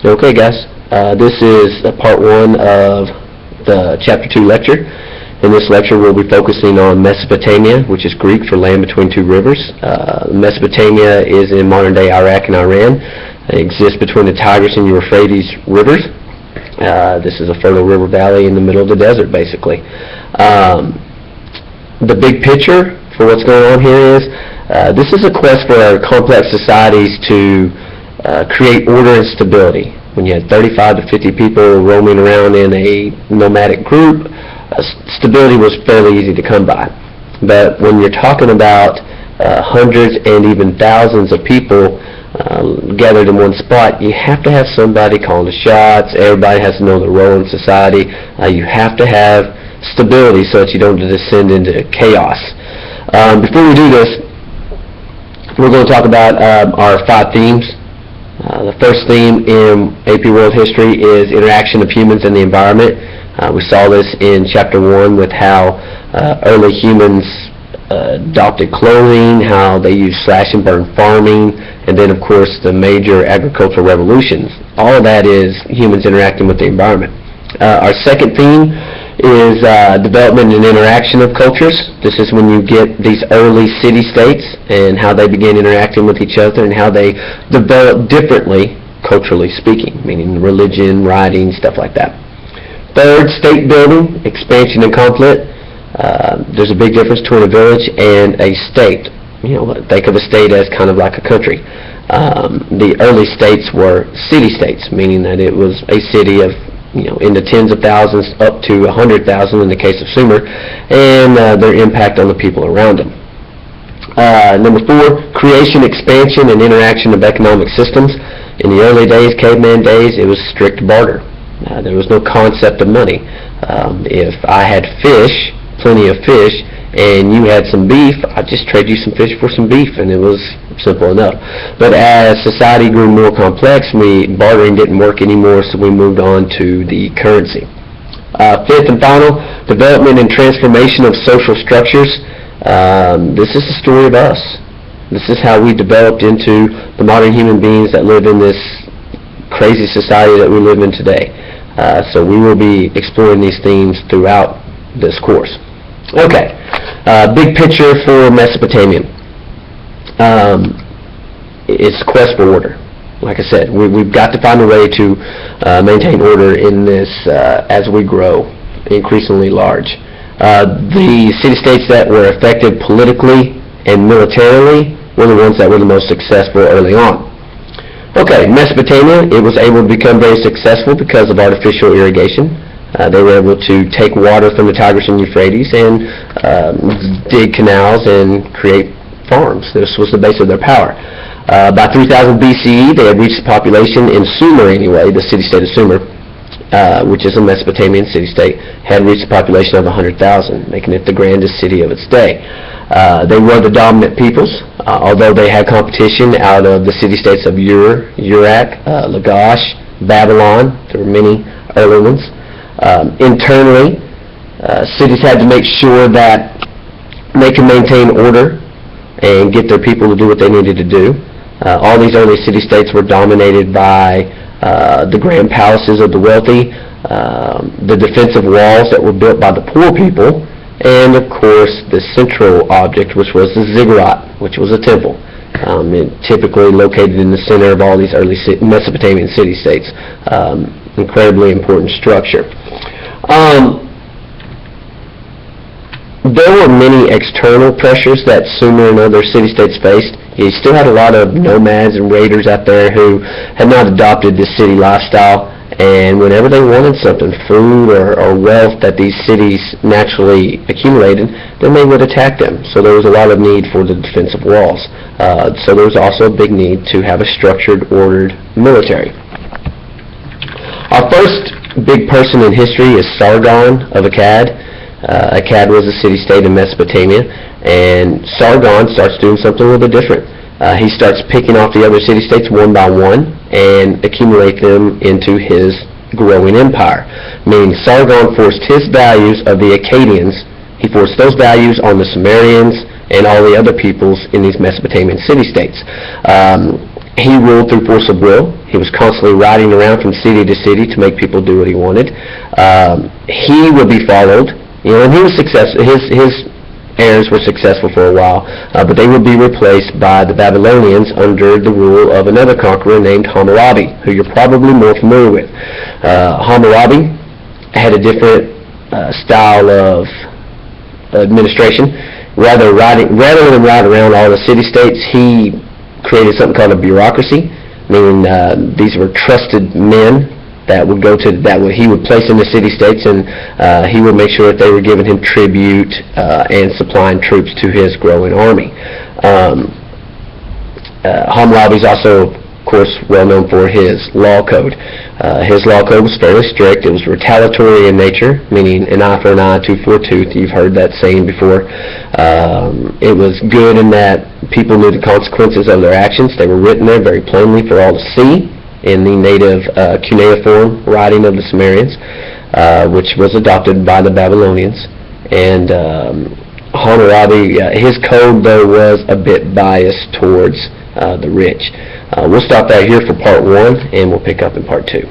Okay, guys, this is part 1 of the Chapter 2 lecture. In this lecture, we'll be focusing on Mesopotamia, which is Greek for land between two rivers. Mesopotamia is in modern-day Iraq and Iran. It exists between the Tigris and Euphrates rivers. This is a fertile river valley in the middle of the desert, basically. The big picture for what's going on here is this is a quest for our complex societies to create order and stability. When you had 35 to 50 people roaming around in a nomadic group, stability was fairly easy to come by. But when you're talking about hundreds and even thousands of people gathered in one spot, you have to have somebody calling the shots. Everybody has to know their role in society. You have to have stability so that you don't descend into chaos. Before we do this, we're going to talk about our 5 themes. The first theme in AP World History is interaction of humans and the environment. We saw this in Chapter 1 with how early humans adopted clothing, how they used slash and burn farming, and then of course the major agricultural revolutions. All of that is humans interacting with the environment. Our second theme is development and interaction of cultures. This is when you get these early city-states and how they begin interacting with each other and how they develop differently, culturally speaking, meaning religion, writing, stuff like that. Third, state building, expansion and conflict. There's a big difference between a village and a state. You know, think of a state as kind of like a country. The early states were city-states, meaning that it was a city of in the tens of thousands up to 100,000 in the case of Sumer, and their impact on the people around them. Number 4, creation, expansion, and interaction of economic systems. In the early days, caveman days, it was strict barter. There was no concept of money. If I had fish, plenty of fish, and you had some beef, I'd just trade you some fish for some beef, and it was simple enough. But as society grew more complex, bartering didn't work anymore, so we moved on to the currency. Fifth and final, development and transformation of social structures. This is the story of us. This is how we developed into the modern human beings that live in this crazy society that we live in today. So we will be exploring these themes throughout this course. Okay, big picture for Mesopotamia. It's quest for order. Like I said, we've got to find a way to maintain order in this as we grow increasingly large. The city-states that were effective politically and militarily were the ones that were the most successful early on. Okay, Mesopotamia, it was able to become very successful because of artificial irrigation. They were able to take water from the Tigris and Euphrates and dig canals and create farms. This was the base of their power. By 3000 BCE, they had reached the population in Sumer anyway, the city-state of Sumer, which is a Mesopotamian city-state, had reached a population of 100,000, making it the grandest city of its day. They were the dominant peoples, although they had competition out of the city-states of Uruk, Lagash, Babylon. There were many early ones. Internally, cities had to make sure that they could maintain order and get their people to do what they needed to do. All these early city-states were dominated by the grand palaces of the wealthy, the defensive walls that were built by the poor people, and of course the central object, which was the ziggurat, which was a temple. Typically located in the center of all these early Mesopotamian city-states. Incredibly important structure. There were many external pressures that Sumer and other city-states faced. You still had a lot of nomads and raiders out there who had not adopted this city lifestyle, and whenever they wanted something, food or wealth that these cities naturally accumulated, then they would attack them. So there was a lot of need for the defensive walls. So there was also a big need to have a structured, ordered military. Our first big person in history is Sargon of Akkad. Akkad was a city-state in Mesopotamia, and Sargon starts doing something a little bit different. He starts picking off the other city-states one by one and accumulate them into his growing empire. Meaning Sargon forced his values of the Akkadians, he forced those values on the Sumerians and all the other peoples in these Mesopotamian city-states. He ruled through force of will. He was constantly riding around from city to city to make people do what he wanted. He would be followed, and he was successful. His heirs were successful for a while, but they would be replaced by the Babylonians under the rule of another conqueror named Hammurabi, who you're probably more familiar with. Hammurabi had a different style of administration. Rather than ride around all the city-states, he created something called a bureaucracy, meaning these were trusted men that would he would place in the city-states, and he would make sure that they were giving him tribute and supplying troops to his growing army. Hammurabi is also, of course, well known for his law code. His law code was fairly strict. It was retaliatory in nature, meaning an eye for an eye, tooth for a tooth. You've heard that saying before. It was good in that people knew the consequences of their actions. They were written there very plainly for all to see in the native cuneiform writing of the Sumerians, which was adopted by the Babylonians. And Hammurabi, his code, though, was a bit biased towards the rich. We'll stop that here for part 1, and we'll pick up in part 2.